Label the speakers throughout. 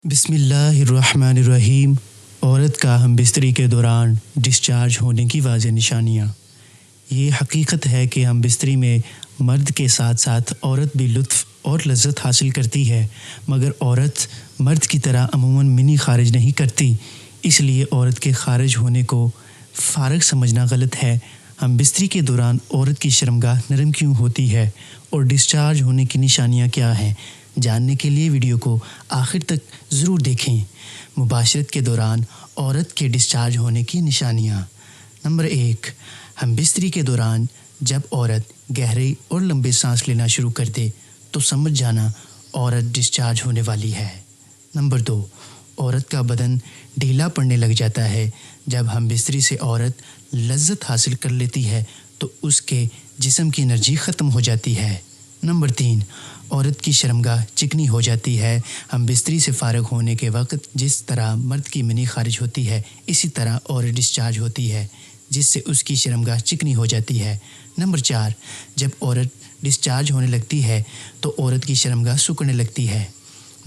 Speaker 1: बिस्मिल्लाहिर्रहमानिर्रहीम। औरत का हम बिस्तरी के दौरान डिस्चार्ज होने की वाज़ेह निशानियाँ। ये हकीकत है कि हम बिस्तरी में मर्द के साथ साथ औरत भी लुत्फ़ और लज़्ज़त हासिल करती है, मगर औरत मर्द की तरह अमूमन मिनी ख़ारिज नहीं करती। इसलिए औरत के ख़ारिज होने को फ़ारग समझना गलत है। हम बिस्तरी के दौरान औरत की शर्मगाह नरम क्यों होती है और डिस्चार्ज होने की निशानियाँ क्या हैं, जानने के लिए वीडियो को आखिर तक ज़रूर देखें। मुबाशरत के दौरान औरत के डिस्चार्ज होने की निशानियाँ। नंबर 1, हम बिस्तरी के दौरान जब औरत गहरे और लंबे सांस लेना शुरू कर दे तो समझ जाना औरत डिस्चार्ज होने वाली है। नंबर 2, औरत का बदन ढीला पड़ने लग जाता है। जब हम बिस्तरी से औरत लज़्ज़त हासिल कर लेती है तो उसके जिस्म की एनर्जी ख़त्म हो जाती है। नंबर 3, औरत की शर्मगाह चिकनी हो जाती है। हम बिस्तरी से फ़ारिग होने के वक्त जिस तरह मर्द की मिनी ख़ारिज होती है, इसी तरह औरत डिस्चार्ज होती है, जिससे उसकी शर्मगाह चिकनी हो जाती है। नंबर 4, जब औरत डिस्चार्ज होने लगती है तो औरत की शर्मगाह सूखने लगती है।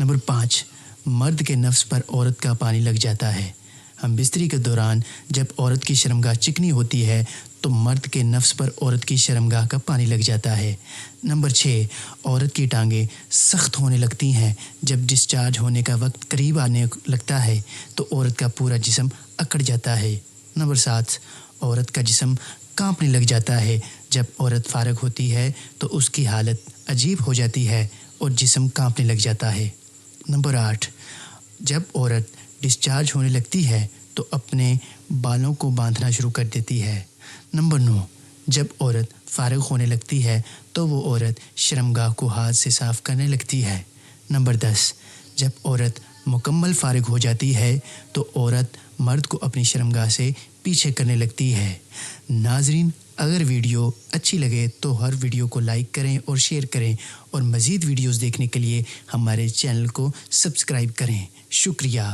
Speaker 1: नंबर 5, मर्द के नफ्स पर औरत का पानी लग जाता है। हम बिस्तरी के दौरान जब औरत की शर्मगाह चिकनी होती है तो मर्द के नफ्स पर औरत की शर्मगाह का पानी लग जाता है। नंबर 6, औरत की टांगें सख्त होने लगती हैं। जब डिस्चार्ज होने का वक्त करीब आने लगता है तो औरत का पूरा जिस्म अकड़ जाता है। नंबर 7, औरत का जिस्म कांपने लग जाता है। जब औरत फ़ारिग होती है तो उसकी हालत अजीब हो जाती है और जिस्म कांपने लग जाता है। नंबर 8, जब औरत डिस्चार्ज होने लगती है तो अपने बालों को बांधना शुरू कर देती है। नंबर 9, जब औरत फ़ारिग होने लगती है तो वो औरत शर्मगाह को हाथ से साफ़ करने लगती है। नंबर 10, जब औरत मुकम्मल फ़ारिग हो जाती है तो औरत मर्द को अपनी शर्मगाह से पीछे करने लगती है। नाज़रीन, अगर वीडियो अच्छी लगे तो हर वीडियो को लाइक करें और शेयर करें और मज़ीद वीडियोज़ देखने के लिए हमारे चैनल को सब्सक्राइब करें। शुक्रिया।